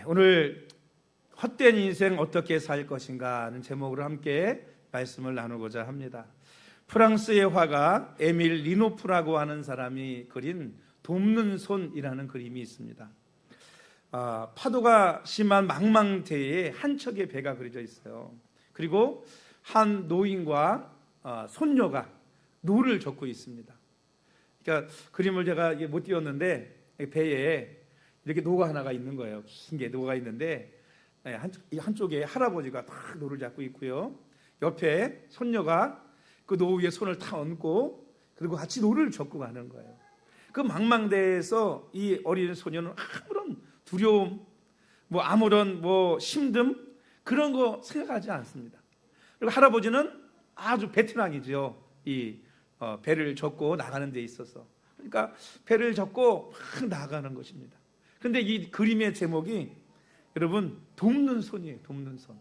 오늘 헛된 인생 어떻게 살 것인가 하는 제목으로 함께 말씀을 나누고자 합니다. 프랑스의 화가 에밀 리노프라고 하는 사람이 그린 돕는 손이라는 그림이 있습니다. 파도가 심한 망망대해에 한 척의 배가 그려져 있어요. 그리고 한 노인과 손녀가 노를 젓고 있습니다. 그러니까 그림을 제가 못 띄웠는데 배에 이렇게 노가 하나가 있는 거예요. 긴 게 노가 있는데 한쪽에 할아버지가 딱 노를 잡고 있고요. 옆에 손녀가 그 노 위에 손을 탁 얹고 그리고 같이 노를 젓고 가는 거예요. 그 망망대해에서 이 어린 소녀는 아무런 두려움, 아무런 심듦 그런 거 생각하지 않습니다. 그리고 할아버지는 아주 베테랑이죠. 이 배를 젓고 나가는 데 있어서. 그러니까 배를 젓고 막 나가는 것입니다. 그런데 이 그림의 제목이 여러분 돕는 손이에요. 돕는 손.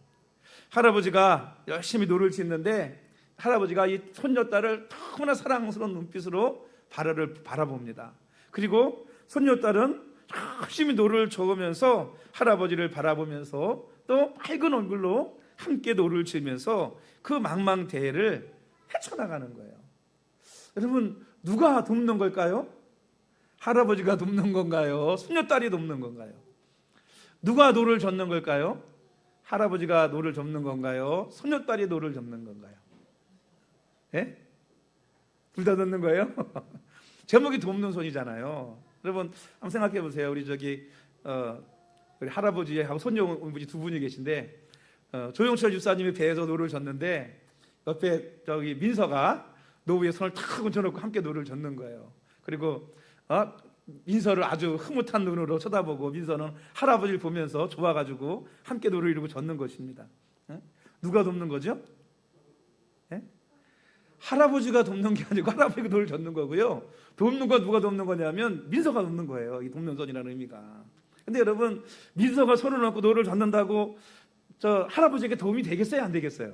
할아버지가 열심히 노를 짓는데 할아버지가 이 손녀딸을 너무나 사랑스러운 눈빛으로 바라봅니다. 그리고 손녀딸은 열심히 노를 저으면서 할아버지를 바라보면서 또 밝은 얼굴로 함께 노를 지으면서 그 망망대해를 헤쳐나가는 거예요. 여러분 누가 돕는 걸까요? 할아버지가 돕는 건가요? 손녀딸이 돕는 건가요? 누가 노를 젓는 걸까요? 할아버지가 노를 젓는 건가요? 손녀딸이 노를 젓는 건가요? 예? 둘 다 젓는 거예요? 제목이 돕는 손이잖아요. 여러분 한번 생각해 보세요. 우리 우리 할아버지하고 손녀분이 두 분이 계신데 조용철 집사님이 배에서 노를 젓는데 옆에 민서가 노 위에 손을 탁 얹혀놓고 함께 노를 젓는 거예요. 그리고 민서를 아주 흐뭇한 눈으로 쳐다보고 민서는 할아버지를 보면서 좋아가지고 함께 노를 이루고 젓는 것입니다. 누가 돕는 거죠? 할아버지가 돕는 게 아니고 할아버지가 노를 젓는 거고요. 돕는 건 누가 돕는 거냐면 민서가 돕는 거예요. 이 돕는 손이라는 의미가. 근데 여러분 민서가 손을 얹고 노를 젓는다고 저 할아버지에게 도움이 되겠어요? 안 되겠어요?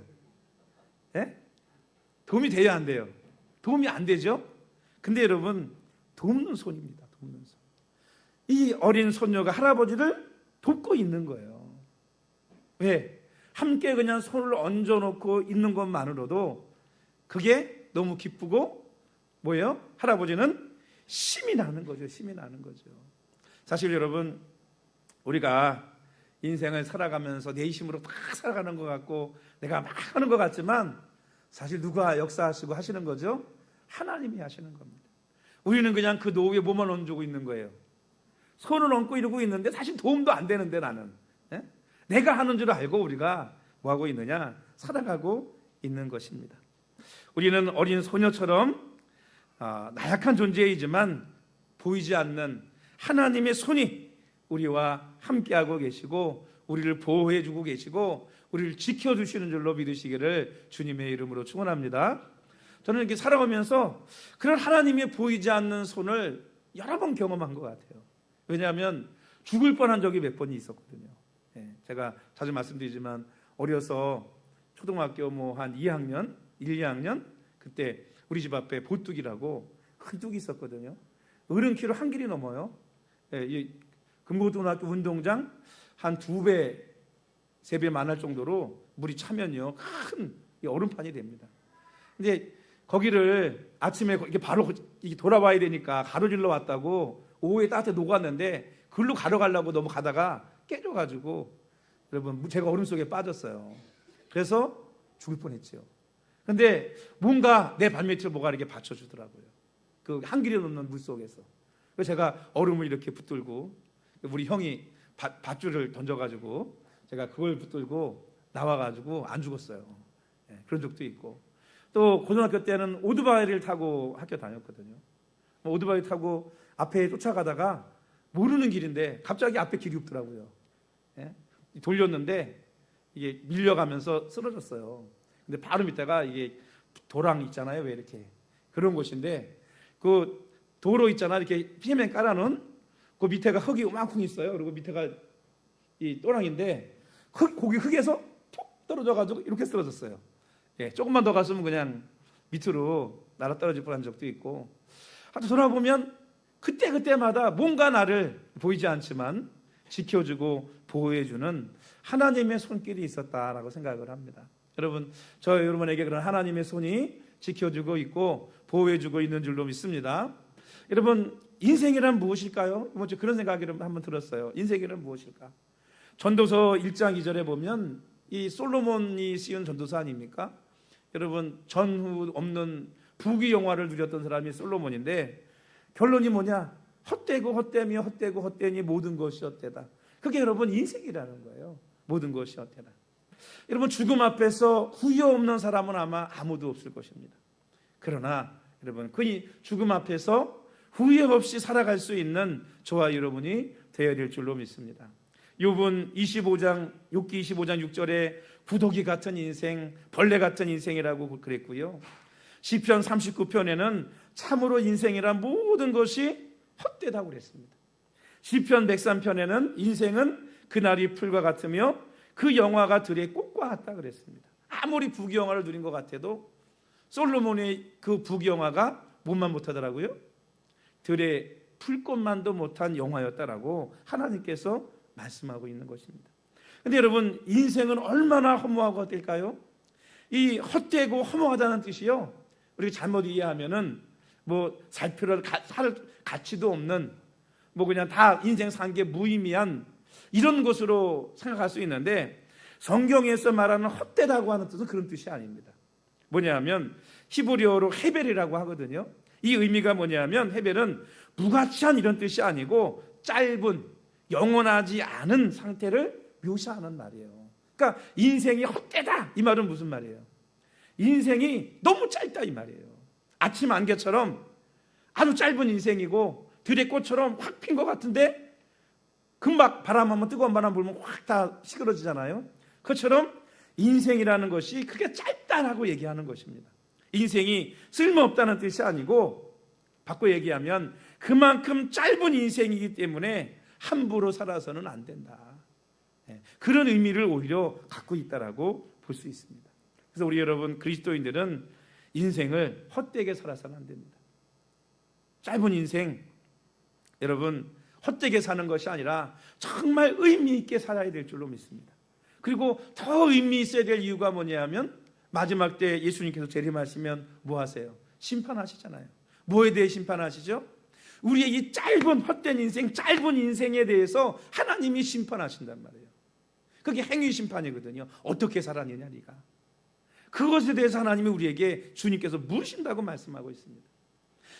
도움이 돼야 안 돼요? 도움이 안 되죠? 근데 여러분 돕는 손입니다. 돕는 손. 이 어린 손녀가 할아버지를 돕고 있는 거예요. 왜? 함께 그냥 손을 얹어놓고 있는 것만으로도 그게 너무 기쁘고 뭐예요? 할아버지는 힘이 나는 거죠. 힘이 나는 거죠. 사실 여러분 우리가 인생을 살아가면서 내 힘으로 다 살아가는 것 같고 내가 막 하는 것 같지만 사실 누가 역사하시고 하시는 거죠? 하나님이 하시는 겁니다. 우리는 그냥 그 노 위에 몸만 얹고 있는 거예요. 손을 얹고 이러고 있는데 사실 도움도 안 되는데 나는 내가 하는 줄 알고 우리가 뭐 하고 있느냐? 살아가고 있는 것입니다. 우리는 어린 소녀처럼 나약한 존재이지만 보이지 않는 하나님의 손이 우리와 함께하고 계시고 우리를 보호해주고 계시고 우리를 지켜주시는 줄로 믿으시기를 주님의 이름으로 축원합니다. 저는 이렇게 살아가면서 그런 하나님의 보이지 않는 손을 여러 번 경험한 것 같아요. 왜냐하면 죽을 뻔한 적이 몇 번이 있었거든요. 제가 자주 말씀드리지만 어려서 초등학교 한 2학년, 1, 2학년 그때 우리 집 앞에 보뚝이라고 큰 뚝이 있었거든요. 어른키로 한 길이 넘어요. 이 금고등학교 운동장 한 2배, 3배 많을 정도로 물이 차면요 큰 얼음판이 됩니다. 근데 거기를 아침에 이렇게 바로 돌아와야 되니까 가로질러 왔다고 오후에 따뜻해 녹았는데 글로 가러가려고 너무 가다가 깨져가지고 여러분 제가 얼음 속에 빠졌어요. 그래서 죽을 뻔했죠. 근데 뭔가 내 발밑을 뭐가 이렇게 받쳐주더라고요. 그 한 길이 넘는 물 속에서. 그래서 제가 얼음을 이렇게 붙들고 우리 형이 밧줄을 던져가지고 제가 그걸 붙들고 나와가지고 안 죽었어요. 그런 적도 있고 또 고등학교 때는 오토바이를 타고 학교 다녔거든요. 오토바이 타고 앞에 쫓아가다가 모르는 길인데 갑자기 앞에 길이 없더라고요. 돌렸는데 이게 밀려가면서 쓰러졌어요. 근데 바로 밑에가 이게 도랑 있잖아요. 왜 이렇게 그런 곳인데 그 도로 있잖아. 이렇게 피면 깔아놓은 그 밑에가 흙이 요만큼 있어요. 그리고 밑에가 이 또랑인데 거기 흙에서 푹 떨어져가지고 이렇게 쓰러졌어요. 조금만 더 갔으면 그냥 밑으로 날아 떨어질 뻔한 적도 있고. 하여튼 돌아보면 그때마다 뭔가 나를 보이지 않지만 지켜주고 보호해주는 하나님의 손길이 있었다라고 생각을 합니다. 여러분, 저 여러분에게 그런 하나님의 손이 지켜주고 있고 보호해주고 있는 줄로 믿습니다. 여러분, 인생이란 무엇일까요? 이번 주 그런 생각이 한번 들었어요. 인생이란 무엇일까? 전도서 1장 2절에 보면 이 솔로몬이 씌운 전도서 아닙니까? 여러분, 전후 없는 부귀영화를 누렸던 사람이 솔로몬인데 결론이 뭐냐? 헛되고 헛되며 헛되고 헛되니 모든 것이 헛되다. 그게 여러분 인생이라는 거예요. 모든 것이 헛되다. 여러분, 죽음 앞에서 후회 없는 사람은 아마 아무도 없을 것입니다. 그러나 여러분, 그 죽음 앞에서 후회 없이 살아갈 수 있는 저와 여러분이 되어야 될 줄로 믿습니다. 욥기 25장 6절에 구더기 같은 인생, 벌레 같은 인생이라고 그랬고요. 시편 39편에는 참으로 인생이란 모든 것이 헛되다고 그랬습니다. 시편 103편에는 인생은 그날이 풀과 같으며 그 영화가 들의 꽃과 같다 그랬습니다. 아무리 부귀영화를 누린 것 같아도 솔로몬의 그 부귀영화가 뭔만 못하더라고요? 들의 풀꽃만도 못한 영화였다라고 하나님께서 말씀하고 있는 것입니다. 그런데 여러분, 인생은 얼마나 허무하고 헛될까요? 이 헛되고 허무하다는 뜻이요, 우리가 잘못 이해하면은 뭐 살필 가치도 없는 뭐 그냥 다 인생 산 게 무의미한 이런 것으로 생각할 수 있는데, 성경에서 말하는 헛되다고 하는 뜻은 그런 뜻이 아닙니다. 뭐냐면 히브리어로 헤벨이라고 하거든요. 이 의미가 뭐냐면 헤벨은 무가치한 이런 뜻이 아니고 짧은, 영원하지 않은 상태를 묘사하는 말이에요. 그러니까 인생이 헛되다 이 말은 무슨 말이에요? 인생이 너무 짧다 이 말이에요. 아침 안개처럼 아주 짧은 인생이고 들의 꽃처럼 확 핀 것 같은데 금방 바람 한번, 뜨거운 바람 불면 확 다 시끄러지잖아요. 그것처럼 인생이라는 것이 그게 짧다라고 얘기하는 것입니다. 인생이 쓸모없다는 뜻이 아니고 바꿔 얘기하면 그만큼 짧은 인생이기 때문에 함부로 살아서는 안 된다. 그런 의미를 오히려 갖고 있다라고 볼 수 있습니다. 그래서 우리 여러분 그리스도인들은 인생을 헛되게 살아서는 안 됩니다. 짧은 인생, 여러분 헛되게 사는 것이 아니라 정말 의미 있게 살아야 될 줄로 믿습니다. 그리고 더 의미 있어야 될 이유가 뭐냐면 마지막 때 예수님께서 재림하시면 뭐 하세요? 심판하시잖아요. 뭐에 대해 심판하시죠? 우리의 이 짧은 헛된 인생, 짧은 인생에 대해서 하나님이 심판하신단 말이에요. 그게 행위 심판이거든요. 어떻게 살았느냐 네가. 그것에 대해서 하나님이 우리에게 주님께서 물으신다고 말씀하고 있습니다.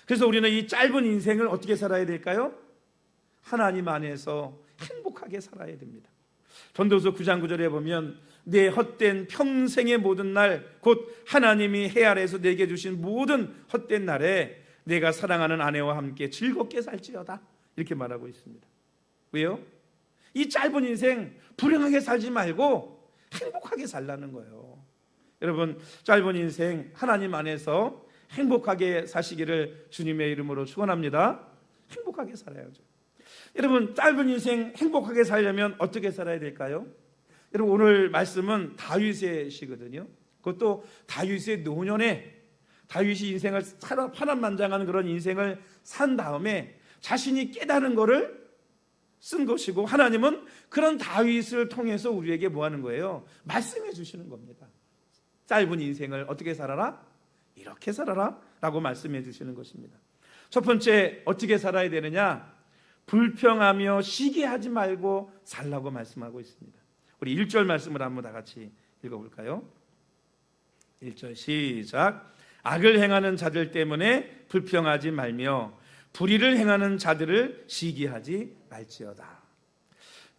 그래서 우리는 이 짧은 인생을 어떻게 살아야 될까요? 하나님 안에서 행복하게 살아야 됩니다. 전도서 9장 9절에 보면 내 헛된 평생의 모든 날, 곧 하나님이 해 아래에서 내게 주신 모든 헛된 날에 내가 사랑하는 아내와 함께 즐겁게 살지어다, 이렇게 말하고 있습니다. 왜요? 이 짧은 인생 불행하게 살지 말고 행복하게 살라는 거예요. 여러분, 짧은 인생 하나님 안에서 행복하게 사시기를 주님의 이름으로 축원합니다. 행복하게 살아야죠. 여러분, 짧은 인생 행복하게 살려면 어떻게 살아야 될까요? 여러분, 오늘 말씀은 다윗의 시거든요. 그것도 다윗의 노년에 다윗이 인생을 파란만장한 그런 인생을 산 다음에 자신이 깨달은 거를 쓴 것이고, 하나님은 그런 다윗을 통해서 우리에게 뭐 하는 거예요? 말씀해 주시는 겁니다. 짧은 인생을 어떻게 살아라? 이렇게 살아라 라고 말씀해 주시는 것입니다. 첫 번째, 어떻게 살아야 되느냐? 불평하며 시기하지 말고 살라고 말씀하고 있습니다. 우리 1절 말씀을 한번 다 같이 읽어볼까요? 1절 시작. 악을 행하는 자들 때문에 불평하지 말며 불의를 행하는 자들을 시기하지 말지어다.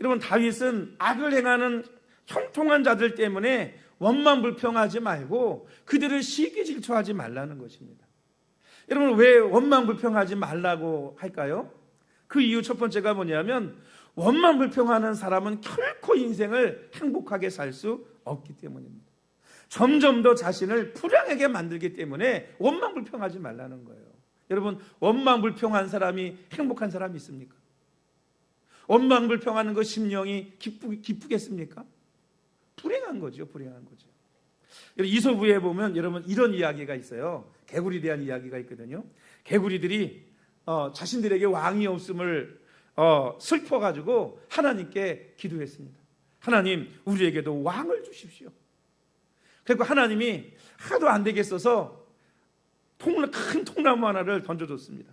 여러분, 다윗은 악을 행하는 형통한 자들 때문에 원망 불평하지 말고 그들을 시기 질투하지 말라는 것입니다. 여러분, 왜 원망 불평하지 말라고 할까요? 그 이유 첫 번째가 뭐냐면 원망 불평하는 사람은 결코 인생을 행복하게 살 수 없기 때문입니다. 점점 더 자신을 불행하게 만들기 때문에 원망 불평하지 말라는 거예요. 여러분, 원망 불평한 사람이 행복한 사람이 있습니까? 원망 불평하는 것 심령이 기쁘겠습니까? 불행한 거죠. 불행한 거죠. 이소부에 보면 여러분 이런 이야기가 있어요. 개구리에 대한 이야기가 있거든요. 개구리들이 자신들에게 왕이 없음을 슬퍼가지고 하나님께 기도했습니다. 하나님, 우리에게도 왕을 주십시오. 그리고 하나님이 하도 안 되겠어서 큰 통나무 하나를 던져줬습니다.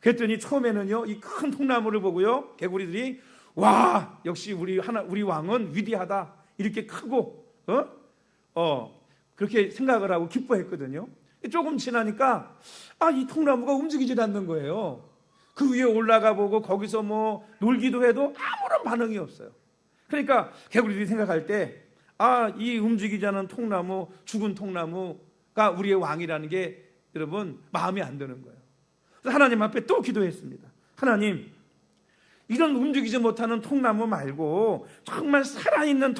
그랬더니 처음에는요, 이 큰 통나무를 보고요, 개구리들이 와, 역시 우리 왕은 위대하다, 이렇게 크고 그렇게 생각을 하고 기뻐했거든요. 조금 지나니까 이 통나무가 움직이질 않는 거예요. 그 위에 올라가 보고 거기서 뭐 놀기도 해도 아무런 반응이 없어요. 그러니까 개구리들이 생각할 때 이 움직이지 않은 통나무, 죽은 통나무가 우리의 왕이라는 게 여러분 마음에 안 드는 거예요. 그래서 하나님 앞에 또 기도했습니다. 하나님, 이런 움직이지 못하는 통나무 말고 정말 살아있는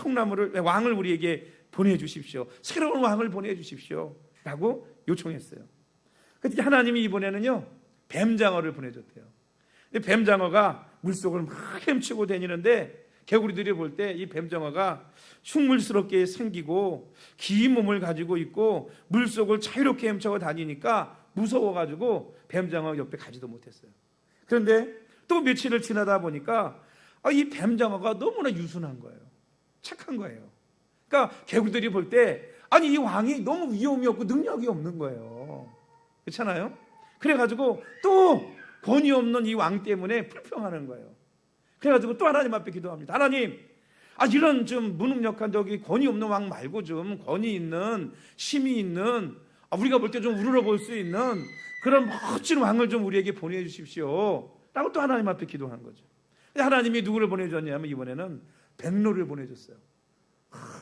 왕을 우리에게 보내주십시오. 새로운 왕을 보내주십시오 라고 요청했어요. 그때 하나님이 이번에는요, 뱀장어를 보내줬대요. 뱀장어가 물속을 막 헤엄치고 다니는데 개구리들이 볼 때 이 뱀장어가 흉물스럽게 생기고 긴 몸을 가지고 있고 물속을 자유롭게 헤엄쳐 다니니까 무서워가지고 뱀장어 옆에 가지도 못했어요. 그런데 또 며칠을 지나다 보니까 이 뱀장어가 너무나 유순한 거예요. 착한 거예요. 그러니까 개구리들이 볼 때 이 왕이 너무 위험이 없고 능력이 없는 거예요. 그렇잖아요? 그래가지고 또 권위 없는 이 왕 때문에 불평하는 거예요. 그래가지고 또 하나님 앞에 기도합니다. 하나님, 이런 좀 무능력한 권위 없는 왕 말고 좀 권위 있는, 힘이 있는, 우리가 볼 때 좀 우러러 볼 수 있는 그런 멋진 왕을 좀 우리에게 보내주십시오 라고 또 하나님 앞에 기도한 거죠. 하나님이 누구를 보내줬냐면 이번에는 백로를 보내줬어요.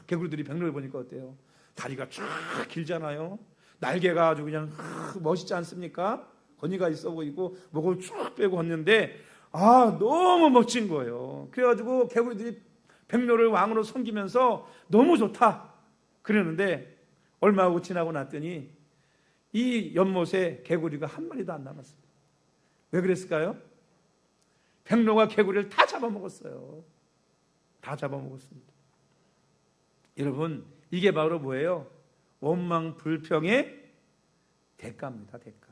개구리들이 백로를 보니까 어때요? 다리가 쫙 길잖아요. 날개가 아주 그냥 멋있지 않습니까? 권위가 있어 보이고 목을 쭉 빼고 걷는데 너무 멋진 거예요. 그래가지고 개구리들이 백로를 왕으로 섬기면서 너무 좋다 그러는데 얼마 하고 지나고 났더니 이 연못에 개구리가 한 마리도 안 남았습니다. 왜 그랬을까요? 백로가 개구리를 다 잡아먹었어요. 다 잡아먹었습니다. 여러분, 이게 바로 뭐예요? 원망 불평의 대가입니다. 대가.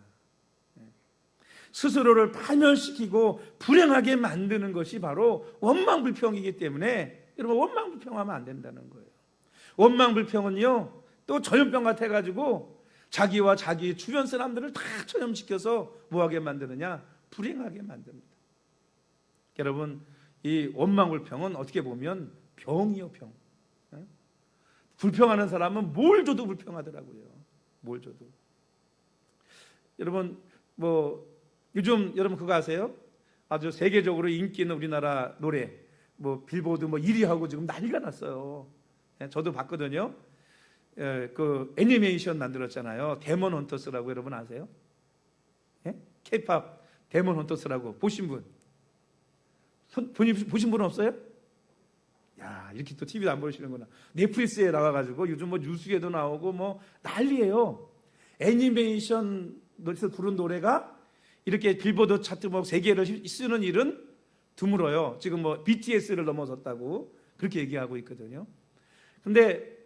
스스로를 파멸시키고 불행하게 만드는 것이 바로 원망 불평이기 때문에 여러분, 원망 불평하면 안 된다는 거예요. 원망 불평은요, 또 전염병 같아가지고 자기와 자기 주변 사람들을 다 전염시켜서 뭐하게 만드느냐? 불행하게 만듭니다. 여러분, 이 원망 불평은 어떻게 보면 병이요, 병. 불평하는 사람은 뭘 줘도 불평하더라고요. 뭘 줘도. 여러분, 요즘 여러분 그거 아세요? 아주 세계적으로 인기 있는 우리나라 노래 빌보드 1위 하고 지금 난리가 났어요. 저도 봤거든요. 그 애니메이션 만들었잖아요. 데몬 헌터스라고 여러분 아세요? K-팝 데몬 헌터스라고 보신 분? 보신 분 없어요? 야, 이렇게 또 TV도 안 보시는구나. 넷플릭스에 나와가지고 요즘 뉴스에도 나오고 난리예요. 애니메이션에서 부른 노래가 이렇게 빌보드 차트 세계를 쓰는 일은 드물어요. 지금 BTS를 넘어섰다고 그렇게 얘기하고 있거든요. 근데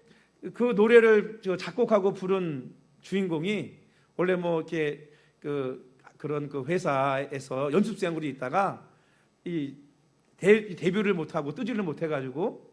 그 노래를 작곡하고 부른 주인공이 원래 이렇게 그런 회사에서 연습생으로 있다가 데뷔를 못하고 뜨지를 못해가지고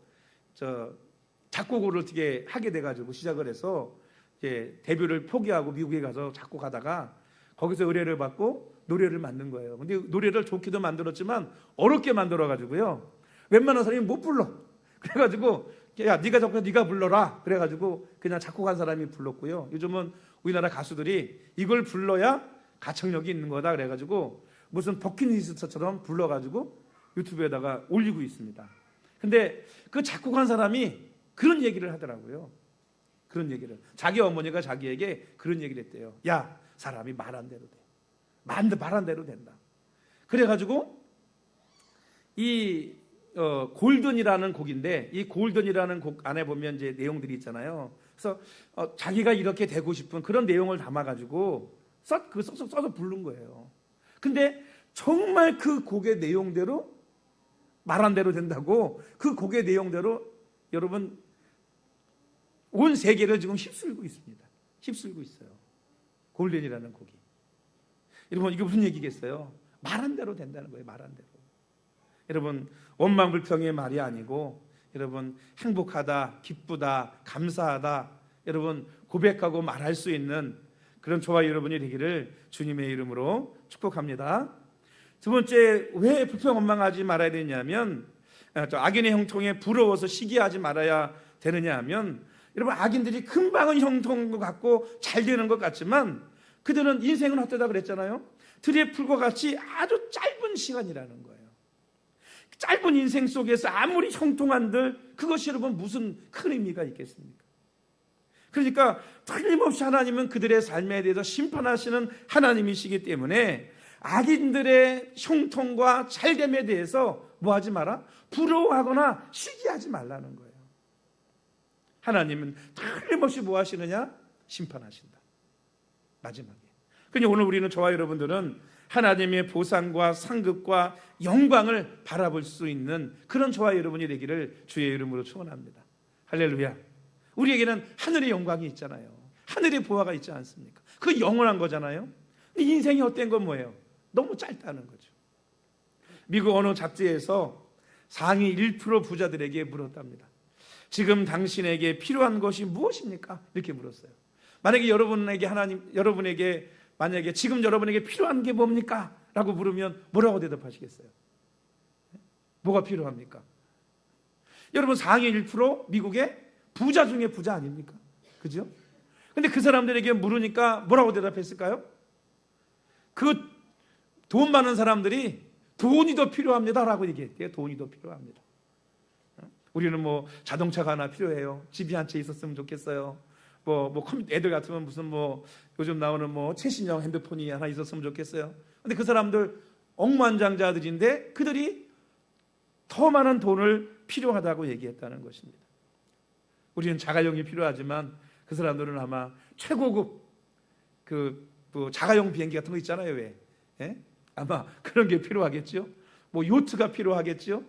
작곡을 어떻게 하게 돼가지고 시작을 해서 이제 데뷔를 포기하고 미국에 가서 작곡하다가 거기서 의뢰를 받고 노래를 만든 거예요. 근데 노래를 좋게도 만들었지만 어렵게 만들어가지고요, 웬만한 사람이 못 불러. 그래가지고 야, 네가 작곡해, 네가 불러라. 그래가지고 그냥 작곡한 사람이 불렀고요. 요즘은 우리나라 가수들이 이걸 불러야 가창력이 있는 거다. 그래가지고 무슨 버킷리스트처럼 불러가지고 유튜브에다가 올리고 있습니다. 근데 그 작곡한 사람이 그런 얘기를 하더라고요. 그런 얘기를. 자기 어머니가 자기에게 그런 얘기를 했대요. 야, 사람이 말한 대로 돼. 말한 대로 된다. 그래가지고 이 골든이라는 곡인데, 이 골든이라는 곡 안에 보면 이제 내용들이 있잖아요. 그래서 자기가 이렇게 되고 싶은 그런 내용을 담아가지고 써서 부른 거예요. 근데 정말 그 곡의 내용대로 말한 대로 된다고, 그 곡의 내용대로 여러분 온 세계를 지금 휩쓸고 있습니다. 휩쓸고 있어요. 골든이라는 곡이. 여러분, 이게 무슨 얘기겠어요? 말한 대로 된다는 거예요. 말한 대로. 여러분 원망불평의 말이 아니고 여러분 행복하다, 기쁘다, 감사하다 여러분 고백하고 말할 수 있는 그런 저와 여러분이 되기를 주님의 이름으로 축복합니다. 두 번째, 왜 불평 원망하지 말아야 되냐면 악인의 형통에 부러워서 시기하지 말아야 되느냐 하면 여러분 악인들이 금방은 형통도 같고 잘 되는 것 같지만 그들은 인생은 헛되다 그랬잖아요. 들의 풀과 같이 아주 짧은 시간이라는 거예요. 짧은 인생 속에서 아무리 형통한들 그것이 여러분 무슨 큰 의미가 있겠습니까? 그러니까 틀림없이 하나님은 그들의 삶에 대해서 심판하시는 하나님이시기 때문에 악인들의 형통과 잘됨에 대해서 뭐하지 마라? 부러워하거나 시기하지 말라는 거예요. 하나님은 틀림없이 뭐 하시느냐? 심판하신다. 마지막에. 그러니 오늘 우리는 저와 여러분들은 하나님의 보상과 상급과 영광을 바라볼 수 있는 그런 저와 여러분이 되기를 주의 이름으로 축원합니다. 할렐루야. 우리에게는 하늘의 영광이 있잖아요. 하늘의 보화가 있지 않습니까? 그 영원한 거잖아요. 인생이 헛된 건 뭐예요? 너무 짧다는 거죠. 미국 어느 잡지에서 상위 1% 부자들에게 물었답니다. 지금 당신에게 필요한 것이 무엇입니까? 이렇게 물었어요. 만약에 여러분에게 만약에 지금 여러분에게 필요한 게 뭡니까? 라고 물으면 뭐라고 대답하시겠어요? 뭐가 필요합니까? 여러분 상위 1% 미국의 부자 중에 부자 아닙니까? 그죠? 근데 그 사람들에게 물으니까 뭐라고 대답했을까요? 그 돈 많은 사람들이 돈이 더 필요합니다 라고 얘기했대요. 돈이 더 필요합니다. 우리는 뭐 자동차가 하나 필요해요. 집이 한 채 있었으면 좋겠어요. 애들 같으면 무슨 요즘 나오는 최신형 핸드폰이 하나 있었으면 좋겠어요. 근데 그 사람들 억만장자들인데 그들이 더 많은 돈을 필요하다고 얘기했다는 것입니다. 우리는 자가용이 필요하지만 그 사람들은 아마 최고급 자가용 비행기 같은 거 있잖아요. 왜? 예? 아마 그런 게 필요하겠죠. 요트가 필요하겠죠.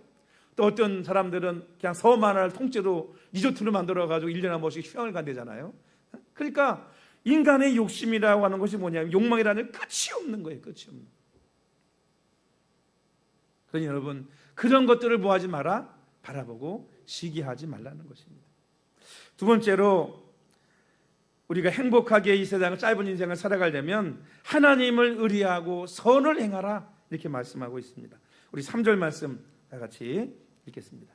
또 어떤 사람들은 그냥 섬 하나를 통째로 리조트로 만들어가지고 1년에 한 번씩 휴양을 간대잖아요. 그러니까 인간의 욕심이라고 하는 것이 뭐냐면 욕망이라는 끝이 없는 거예요. 끝이 없는 거예요. 그러니 여러분 그런 것들을 뭐하지 마라? 바라보고 시기하지 말라는 것입니다. 두 번째로 우리가 행복하게 이 세상을 짧은 인생을 살아가려면 하나님을 의리하고 선을 행하라 이렇게 말씀하고 있습니다. 우리 3절 말씀 다 같이 읽겠습니다.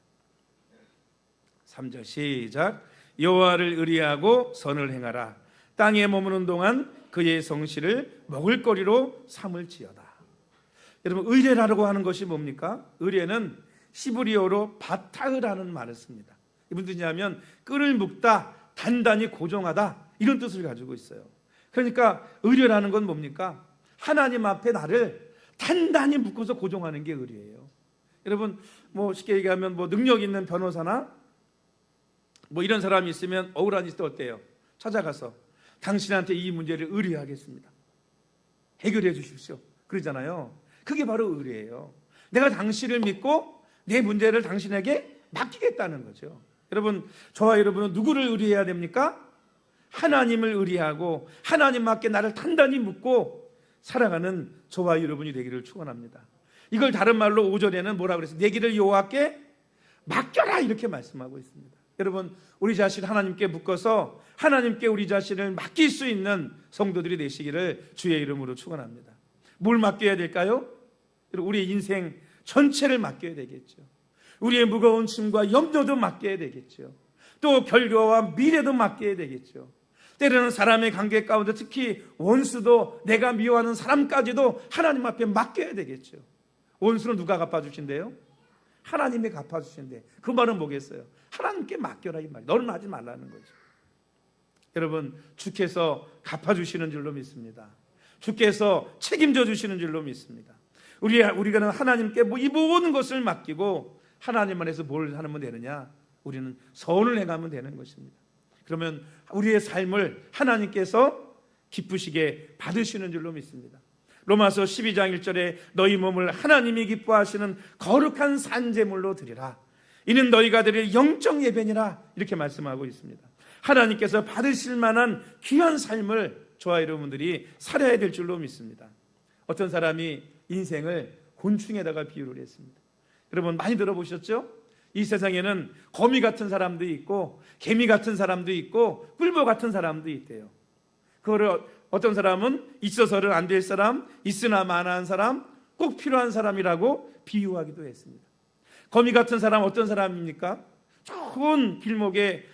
3절 시작. 여호와를 의리하고 선을 행하라. 땅에 머무는 동안 그의 성실을 먹을거리로 삼을지어다. 여러분 의뢰라고 하는 것이 뭡니까? 의뢰는 시브리어로 바타흐라는 말을 씁니다. 이 무슨 뜻이냐면 끈을 묶다, 단단히 고정하다 이런 뜻을 가지고 있어요. 그러니까 의뢰라는 건 뭡니까? 하나님 앞에 나를 단단히 묶어서 고정하는 게 의뢰예요. 여러분 쉽게 얘기하면 능력 있는 변호사나 이런 사람이 있으면 억울한 일이 또 어때요? 찾아가서 당신한테 이 문제를 의뢰하겠습니다. 해결해 주십시오. 그러잖아요. 그게 바로 의뢰예요. 내가 당신을 믿고 내 문제를 당신에게 맡기겠다는 거죠. 여러분 저와 여러분은 누구를 의뢰해야 됩니까? 하나님을 의뢰하고 하나님 앞에 나를 단단히 묶고 살아가는 저와 여러분이 되기를 축원합니다. 이걸 다른 말로 5절에는 뭐라 그랬어요? 내 길을 여호와께 맡겨라 이렇게 말씀하고 있습니다. 여러분 우리 자신을 하나님께 묶어서 하나님께 우리 자신을 맡길 수 있는 성도들이 되시기를 주의 이름으로 축원합니다. 뭘 맡겨야 될까요? 우리의 인생 전체를 맡겨야 되겠죠. 우리의 무거운 짐과 염려도 맡겨야 되겠죠. 또 결과와 미래도 맡겨야 되겠죠. 때로는 사람의 관계 가운데 특히 원수도 내가 미워하는 사람까지도 하나님 앞에 맡겨야 되겠죠. 원수는 누가 갚아주신대요? 하나님이 갚아주신대. 그 말은 뭐겠어요? 하나님께 맡겨라 이 말이에요. 너는 하지 말라는 거죠. 여러분 주께서 갚아주시는 줄로 믿습니다. 주께서 책임져 주시는 줄로 믿습니다. 우리가 하나님께 이 모든 것을 맡기고 하나님 안에서 뭘 하면 되느냐? 우리는 선을 행하면 되는 것입니다. 그러면 우리의 삶을 하나님께서 기쁘시게 받으시는 줄로 믿습니다. 로마서 12장 1절에 너희 몸을 하나님이 기뻐하시는 거룩한 산제물로 드리라. 이는 너희가 드릴 영적 예배니라 이렇게 말씀하고 있습니다. 하나님께서 받으실 만한 귀한 삶을 저와 여러분들이 살아야 될 줄로 믿습니다. 어떤 사람이 인생을 곤충에다가 비유를 했습니다. 여러분 많이 들어보셨죠? 이 세상에는 거미 같은 사람도 있고 개미 같은 사람도 있고 꿀보 같은 사람도 있대요. 그거를 어떤 사람은 있어서는 안 될 사람, 있으나 마나한 사람, 꼭 필요한 사람이라고 비유하기도 했습니다. 거미 같은 사람 어떤 사람입니까? 좁은 길목에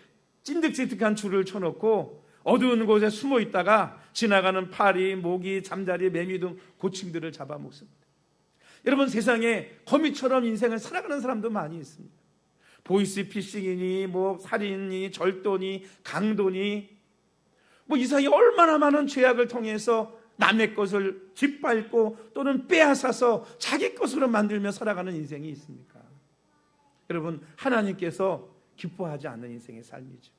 찐득찐득한 줄을 쳐놓고 어두운 곳에 숨어 있다가 지나가는 파리, 모기, 잠자리, 매미 등 고충들을 잡아먹습니다. 여러분 세상에 거미처럼 인생을 살아가는 사람도 많이 있습니다. 보이스피싱이니 살인이, 절도니, 강도니 이 사이에 얼마나 많은 죄악을 통해서 남의 것을 짓밟고 또는 빼앗아서 자기 것으로 만들며 살아가는 인생이 있습니까? 여러분 하나님께서 기뻐하지 않는 인생의 삶이죠.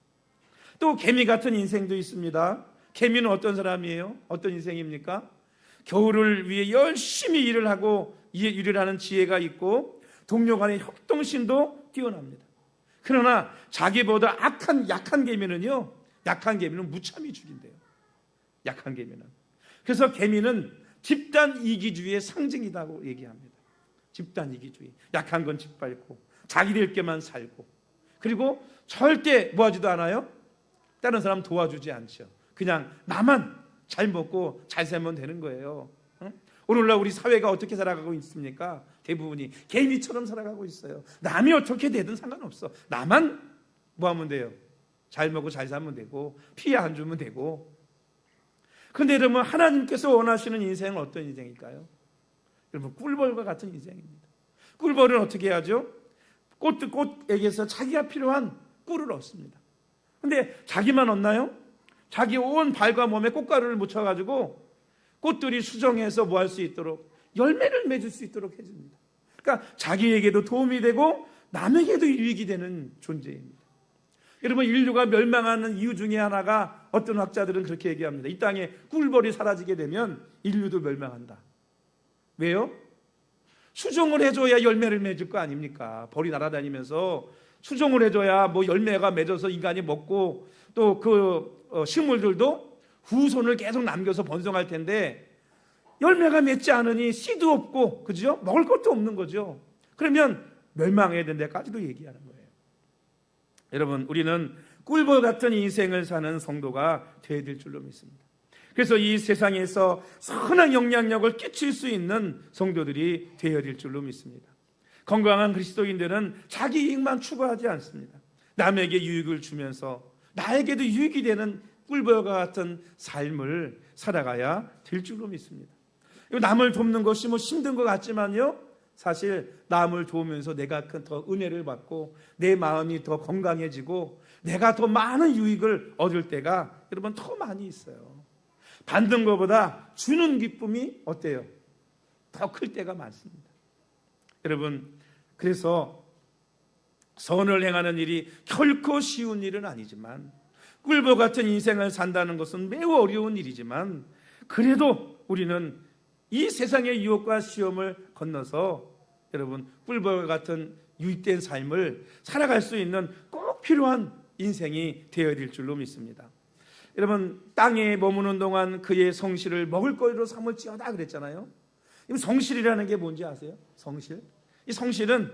또 개미 같은 인생도 있습니다. 개미는 어떤 사람이에요? 어떤 인생입니까? 겨울을 위해 열심히 일을 하고 일을 하는 지혜가 있고 동료 간의 협동심도 뛰어납니다. 그러나 자기보다 약한 개미는요, 약한 개미는 무참히 죽인대요. 약한 개미는. 그래서 개미는 집단 이기주의의 상징이라고 얘기합니다. 집단 이기주의. 약한 건 짓밟고 자기들께만 살고, 그리고 절대 뭐하지도 않아요. 다른 사람 도와주지 않죠. 그냥 나만 잘 먹고 잘 살면 되는 거예요. 오늘날 우리 사회가 어떻게 살아가고 있습니까? 대부분이 개미처럼 살아가고 있어요. 남이 어떻게 되든 상관없어. 나만 뭐하면 돼요? 잘 먹고 잘 살면 되고 피해 안 주면 되고. 그런데 여러분 하나님께서 원하시는 인생은 어떤 인생일까요? 여러분 꿀벌과 같은 인생입니다. 꿀벌은 어떻게 하죠? 꽃에게서 자기가 필요한 꿀을 얻습니다. 근데 자기만 얻나요? 자기 온 발과 몸에 꽃가루를 묻혀가지고 꽃들이 수정해서 뭐 할 수 있도록 열매를 맺을 수 있도록 해줍니다. 그러니까 자기에게도 도움이 되고 남에게도 유익이 되는 존재입니다. 여러분 인류가 멸망하는 이유 중에 하나가 어떤 학자들은 그렇게 얘기합니다. 이 땅에 꿀벌이 사라지게 되면 인류도 멸망한다. 왜요? 수종을 해줘야 열매를 맺을 거 아닙니까? 벌이 날아다니면서 수종을 해줘야 열매가 맺어서 인간이 먹고 또 그 식물들도 후손을 계속 남겨서 번성할 텐데 열매가 맺지 않으니 씨도 없고, 그죠? 먹을 것도 없는 거죠. 그러면 멸망해야 된 데까지도 얘기하는 거예요. 여러분 우리는 꿀벌 같은 인생을 사는 성도가 되어야 될 줄로 믿습니다. 그래서 이 세상에서 선한 영향력을 끼칠 수 있는 성도들이 되어야 될 줄로 믿습니다. 건강한 그리스도인들은 자기 이익만 추구하지 않습니다. 남에게 유익을 주면서 나에게도 유익이 되는 꿀벌과 같은 삶을 살아가야 될 줄로 믿습니다. 남을 돕는 것이 힘든 것 같지만요, 사실 남을 도우면서 내가 더 은혜를 받고 내 마음이 더 건강해지고 내가 더 많은 유익을 얻을 때가 여러분 더 많이 있어요. 받는 것보다 주는 기쁨이 어때요? 더 클 때가 많습니다. 여러분 그래서 선을 행하는 일이 결코 쉬운 일은 아니지만, 꿀벌 같은 인생을 산다는 것은 매우 어려운 일이지만, 그래도 우리는 이 세상의 유혹과 시험을 건너서 여러분 꿀벌 같은 유익된 삶을 살아갈 수 있는 꼭 필요한 인생이 되어야 될 줄로 믿습니다. 여러분 땅에 머무는 동안 그의 성실을 먹을거리로 삼을지어다 그랬잖아요. 성실이라는 게 뭔지 아세요? 성실. 이 성실은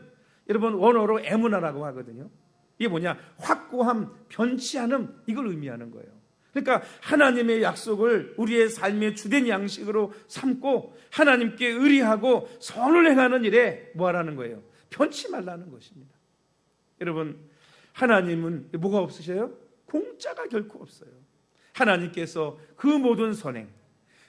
여러분 원어로 에무나라고 하거든요. 이게 뭐냐? 확고함, 변치 않음, 이걸 의미하는 거예요. 그러니까 하나님의 약속을 우리의 삶의 주된 양식으로 삼고 하나님께 의리하고 선을 행하는 일에 뭐 하라는 거예요? 변치 말라는 것입니다. 여러분 하나님은 뭐가 없으셔요? 공짜가 결코 없어요. 하나님께서 그 모든 선행,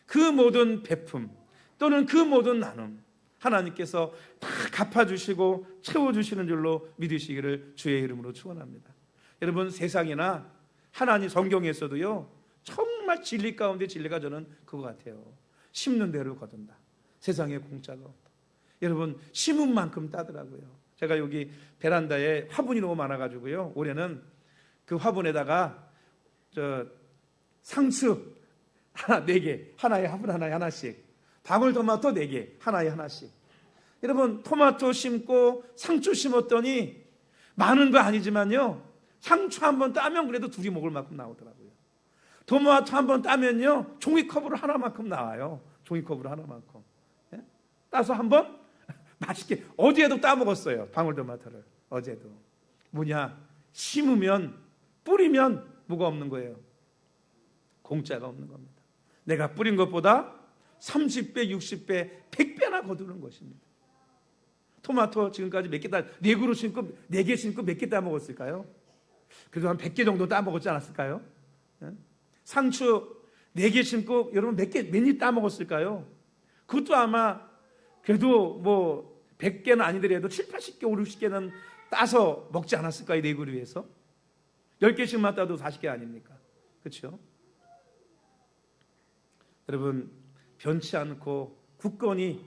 그 모든 베품 또는 그 모든 나눔 하나님께서 다 갚아주시고 채워주시는 줄로 믿으시기를 주의 이름으로 축원합니다. 여러분 세상이나 하나님 성경에서도요 정말 진리 가운데 진리가 저는 그거 같아요. 심는 대로 거둔다. 세상에 공짜가 없다. 여러분 심은 만큼 따더라고요. 제가 여기 베란다에 화분이 너무 많아가지고요, 올해는 그 화분에다가 상추 하나 4개, 하나에 화분 하나에 하나씩, 방울토마토 4개, 하나에 하나씩. 여러분 토마토 심고 상추 심었더니 많은 거 아니지만요, 상추 한번 따면 그래도 둘이 먹을 만큼 나오더라고요. 토마토 한번 따면요 종이컵으로 하나만큼 나와요. 종이컵으로 하나만큼. 예? 따서 한번 맛있게 어제도 따먹었어요. 방울토마토를 어제도. 뭐냐? 심으면 뿌리면 뭐가 없는 거예요? 공짜가 없는 겁니다. 내가 뿌린 것보다 30배, 60배, 100배나 거두는 것입니다. 토마토 지금까지 몇 개 4그루 심고 4개 심고 몇 개 따먹었을까요? 그래도 한 100개 정도 따먹었지 않았을까요? 상추 4개 심고 여러분 몇 입 따먹었을까요? 그것도 아마 그래도 뭐 100개는 아니더라도 7, 80개, 5, 60개는 따서 먹지 않았을까요? 4그루에서 10개씩만 따도 40개 아닙니까? 그렇죠? 여러분 변치 않고 굳건히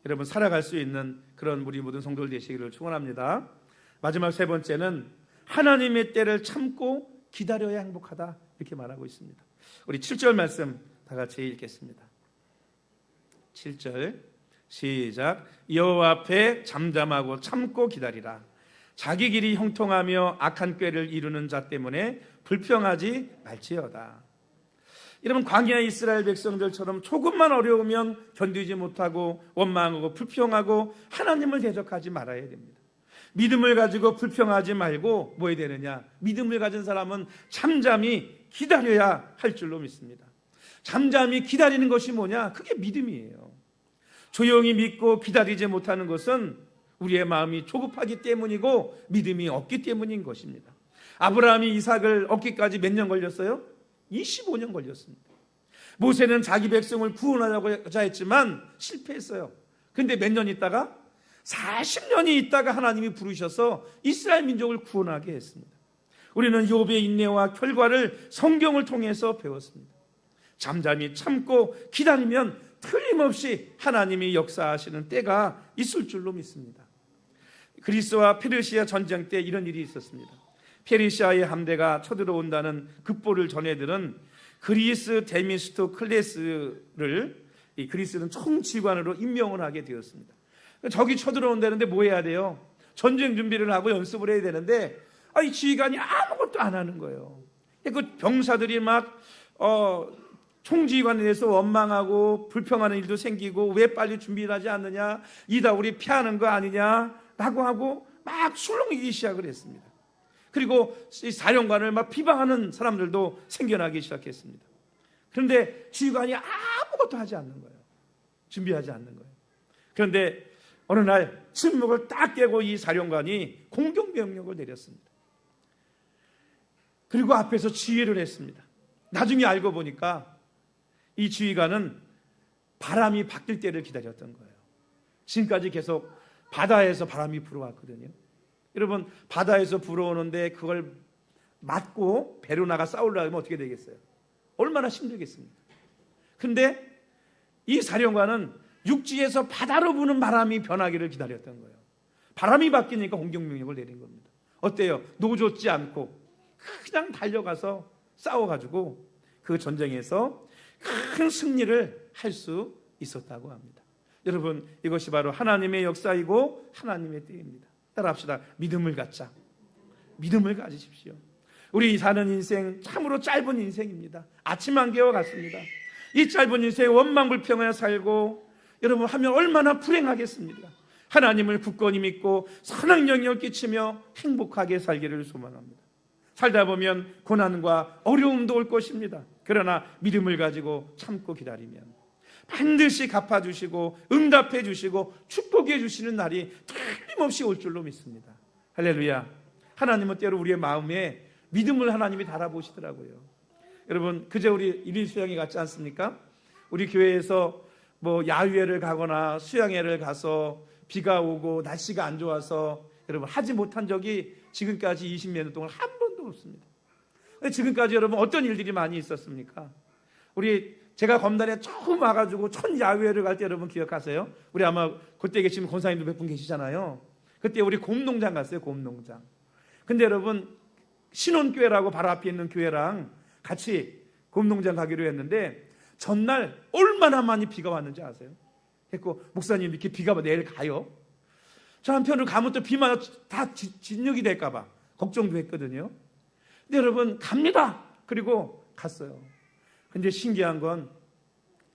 여러분 살아갈 수 있는 그런 우리 모든 성도들 되시기를 축원합니다. 마지막 세 번째는 하나님의 때를 참고 기다려야 행복하다 이렇게 말하고 있습니다. 우리 7절 말씀 다 같이 읽겠습니다. 7절 시작. 여호와 앞에 잠잠하고 참고 기다리라. 자기 길이 형통하며 악한 꾀를 이루는 자 때문에 불평하지 말지어다. 여러분 광야 이스라엘 백성들처럼 조금만 어려우면 견디지 못하고 원망하고 불평하고 하나님을 대적하지 말아야 됩니다. 믿음을 가지고 불평하지 말고 뭐 해야 되느냐? 믿음을 가진 사람은 잠잠히 기다려야 할 줄로 믿습니다. 잠잠히 기다리는 것이 뭐냐? 그게 믿음이에요. 조용히 믿고 기다리지 못하는 것은 우리의 마음이 조급하기 때문이고 믿음이 없기 때문인 것입니다. 아브라함이 이삭을 얻기까지 몇 년 걸렸어요? 25년 걸렸습니다. 모세는 자기 백성을 구원하자고 했지만 실패했어요. 근데 몇 년 있다가 40년이 있다가 하나님이 부르셔서 이스라엘 민족을 구원하게 했습니다. 우리는 욥의 인내와 결과를 성경을 통해서 배웠습니다. 잠잠히 참고 기다리면 틀림없이 하나님이 역사하시는 때가 있을 줄로 믿습니다. 그리스와 페르시아 전쟁 때 이런 일이 있었습니다. 페르시아의 함대가 쳐들어온다는 급보를 전해들은 그리스 데미스토 클레스를 그리스는 총지관으로 임명을 하게 되었습니다. 적이 쳐들어온다는데 뭐 해야 돼요? 전쟁 준비를 하고 연습을 해야 되는데 이 지휘관이 아무것도 안 하는 거예요. 그 병사들이 막 총지휘관에 대해서 원망하고 불평하는 일도 생기고 왜 빨리 준비를 하지 않느냐, 이다 우리 피하는 거 아니냐라고 하고 막 술렁이기 시작을 했습니다. 그리고 이 사령관을 막 비방하는 사람들도 생겨나기 시작했습니다. 그런데 지휘관이 아무것도 하지 않는 거예요. 준비하지 않는 거예요. 그런데 어느 날 침묵을 딱 깨고 이 사령관이 공격명령을 내렸습니다. 그리고 앞에서 지휘를 했습니다. 나중에 알고 보니까 이 지휘관은 바람이 바뀔 때를 기다렸던 거예요. 지금까지 계속 바다에서 바람이 불어왔거든요. 여러분 바다에서 불어오는데 그걸 맞고 배로 나가 싸우려면 어떻게 되겠어요? 얼마나 힘들겠습니까? 근데 이 사령관은 육지에서 바다로 부는 바람이 변하기를 기다렸던 거예요. 바람이 바뀌니까 공격명령을 내린 겁니다. 어때요? 노젓지 않고 그냥 달려가서 싸워가지고 그 전쟁에서 큰 승리를 할 수 있었다고 합니다. 여러분 이것이 바로 하나님의 역사이고 하나님의 때입니다. 따라합시다. 믿음을 갖자. 믿음을 가지십시오. 우리 사는 인생 참으로 짧은 인생입니다. 아침 안개와 같습니다. 이 짧은 인생 원망불평하여 살고 여러분 하면 얼마나 불행하겠습니까? 하나님을 굳건히 믿고 선한 영향을 끼치며 행복하게 살기를 소망합니다. 살다 보면 고난과 어려움도 올 것입니다. 그러나 믿음을 가지고 참고 기다리면 반드시 갚아주시고 응답해 주시고 축복해 주시는 날이 틀림없이 올 줄로 믿습니다. 할렐루야. 하나님은 때로 우리의 마음에 믿음을 하나님이 달아보시더라고요. 여러분 그제 우리 일일 수양회 갔지 않습니까? 우리 교회에서 뭐 야유회를 가거나 수양회를 가서 비가 오고 날씨가 안 좋아서 여러분 하지 못한 적이 지금까지 20몇 년 동안 한 번도 없습니다. 지금까지 여러분 어떤 일들이 많이 있었습니까? 제가 검단에 처음 와가지고 첫 야유회를 갈 때 여러분 기억하세요? 우리 아마 그때 계시면 권사님도 몇 분 계시잖아요. 그때 우리 곰농장 갔어요. 곰농장. 근데 여러분 신혼교회라고 바로 앞에 있는 교회랑 같이 곰농장 가기로 했는데 전날 얼마나 많이 비가 왔는지 아세요? 했고 목사님 이렇게 비가 내일 가요? 저 한편으로 가면 또 비만 다 진역이 될까 봐 걱정도 했거든요. 근데 여러분 갑니다. 그리고 갔어요. 근데 신기한 건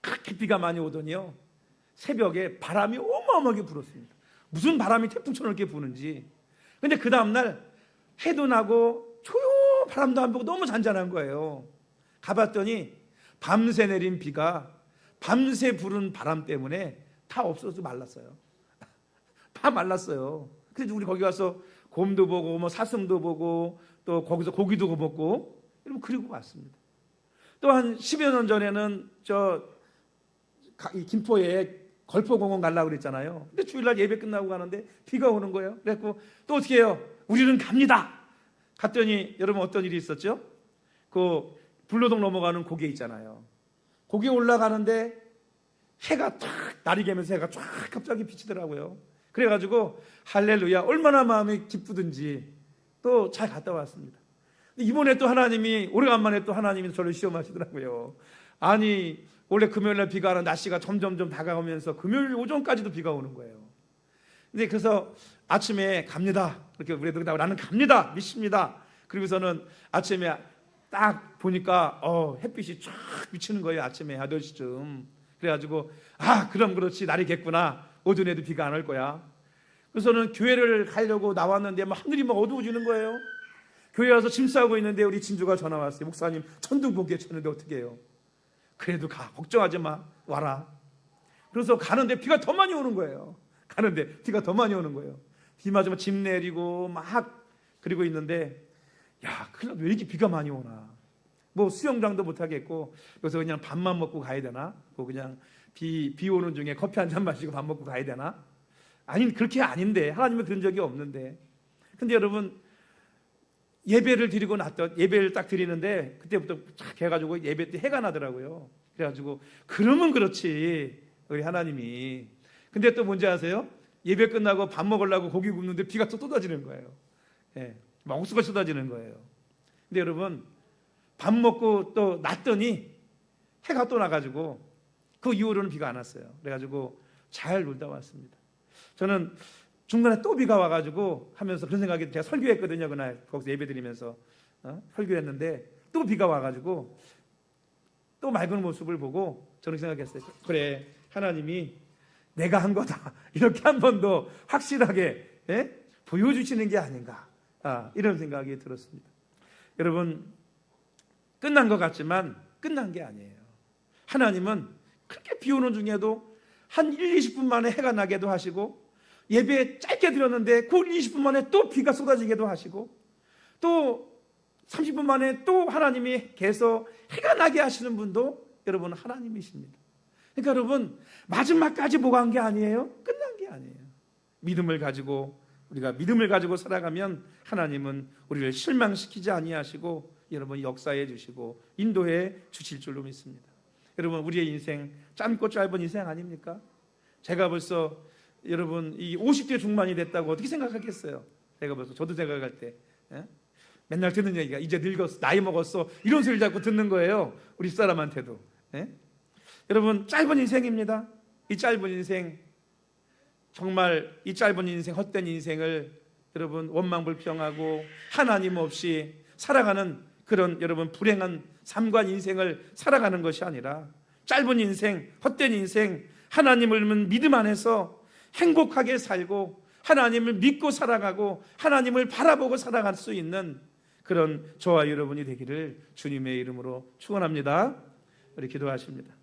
그렇게 비가 많이 오더니요 새벽에 바람이 어마어마하게 불었습니다. 무슨 바람이 태풍처럼 이렇게 부는지. 근데 그 다음날 해도 나고 조용 바람도 안 불고 너무 잔잔한 거예요. 가봤더니 밤새 내린 비가 밤새 부른 바람 때문에 다 없어서 말랐어요. 다 말랐어요. 그래서 우리 거기 가서 곰도 보고 뭐 사슴도 보고 또 거기서 고기도 먹고 여러분 그리고 왔습니다. 또 한 10여 년 전에는 이 김포에 걸포공원 가려고 그랬잖아요. 근데 주일날 예배 끝나고 가는데 비가 오는 거예요. 그래서 또 어떻게 해요? 우리는 갑니다. 갔더니 여러분 어떤 일이 있었죠? 그 불로동 넘어가는 고개 있잖아요. 고개 올라가는데 해가 탁 날이 개면서 해가 쫙 갑자기 비치더라고요. 그래가지고 할렐루야 얼마나 마음이 기쁘든지 또 잘 갔다 왔습니다. 이번에 또 하나님이 오래간만에 또 하나님이 저를 시험하시더라고요. 아니 원래 금요일날 비가 오는 날씨가 점점점 다가오면서 금요일 오전까지도 비가 오는 거예요. 근데 그래서 아침에 갑니다. 이렇게 우리 애들이 나는 갑니다. 믿습니다. 그러고서는 아침에 딱 보니까 햇빛이 쫙 비치는 거예요. 아침에 8시쯤. 그래가지고 그럼 그렇지 날이겠구나. 오전에도 비가 안 올 거야. 그래서는 교회를 가려고 나왔는데 막 하늘이 막 어두워지는 거예요. 교회 와서 짐 싸고 있는데 우리 진주가 전화 왔어요. 목사님 천둥 번개 쳤는데 어떻게 해요? 그래도 가 걱정하지 마 와라. 그래서 가는데 비가 더 많이 오는 거예요. 가는데 비가 더 많이 오는 거예요. 비 맞으면 짐 내리고 막 그리고 있는데 야 큰일 왜 이렇게 비가 많이 오나. 뭐 수영장도 못 하겠고 여기서 그냥 밥만 먹고 가야 되나? 뭐 그냥 비 오는 중에 커피 한 잔 마시고 밥 먹고 가야 되나? 아니 그렇게 아닌데 하나님은 그런 적이 없는데. 근데 여러분 예배를 드리고 예배를 딱 드리는데 그때부터 쫙 해가지고 예배 때 해가 나더라고요. 그래가지고 그러면 그렇지 우리 하나님이. 근데 또 뭔지 아세요? 예배 끝나고 밥 먹으려고 고기 굽는데 비가 또 쏟아지는 거예요. 예, 막 옥수가 쏟아지는 거예요. 근데 여러분 밥 먹고 또 났더니 해가 또 나가지고 그 이후로는 비가 안 왔어요. 그래가지고 잘 놀다 왔습니다. 저는 중간에 또 비가 와가지고 하면서 그런 생각이 제가 설교했거든요. 그날 거기서 예배 드리면서 설교했는데 또 비가 와가지고 또 맑은 모습을 보고 저는 생각했어요. 그래 하나님이 내가 한 거다 이렇게 한 번 더 확실하게 보여주시는 게 아닌가 이런 생각이 들었습니다. 여러분 끝난 것 같지만 끝난 게 아니에요. 하나님은 그렇게 비 오는 중에도 한 1, 20분 만에 해가 나게도 하시고 예배 짧게 드렸는데 그 20분 만에 또 비가 쏟아지게도 하시고 또 30분 만에 또 하나님이 계속 해가 나게 하시는 분도 여러분 하나님이십니다. 그러니까 여러분 마지막까지 보고 한 게 아니에요. 끝난 게 아니에요. 믿음을 가지고 우리가 믿음을 가지고 살아가면 하나님은 우리를 실망시키지 아니하시고 여러분 역사해 주시고 인도해 주실 줄로 믿습니다. 여러분 우리의 인생 짧고 짧은 인생 아닙니까? 제가 벌써 여러분 이 50대 중반이 됐다고 어떻게 생각하겠어요? 제가 벌써 저도 생각할 때 맨날 듣는 얘기가 이제 늙었어 나이 먹었어 이런 소리를 자꾸 듣는 거예요. 우리 집사람한테도. 여러분 짧은 인생입니다. 이 짧은 인생 정말 이 짧은 인생 헛된 인생을 여러분 원망불평하고 하나님 없이 살아가는 그런 여러분 불행한 삶과 인생을 살아가는 것이 아니라 짧은 인생 헛된 인생 하나님을 믿음 안에서 행복하게 살고 하나님을 믿고 살아가고 하나님을 바라보고 살아갈 수 있는 그런 저와 여러분이 되기를 주님의 이름으로 축원합니다. 우리 기도하십니다.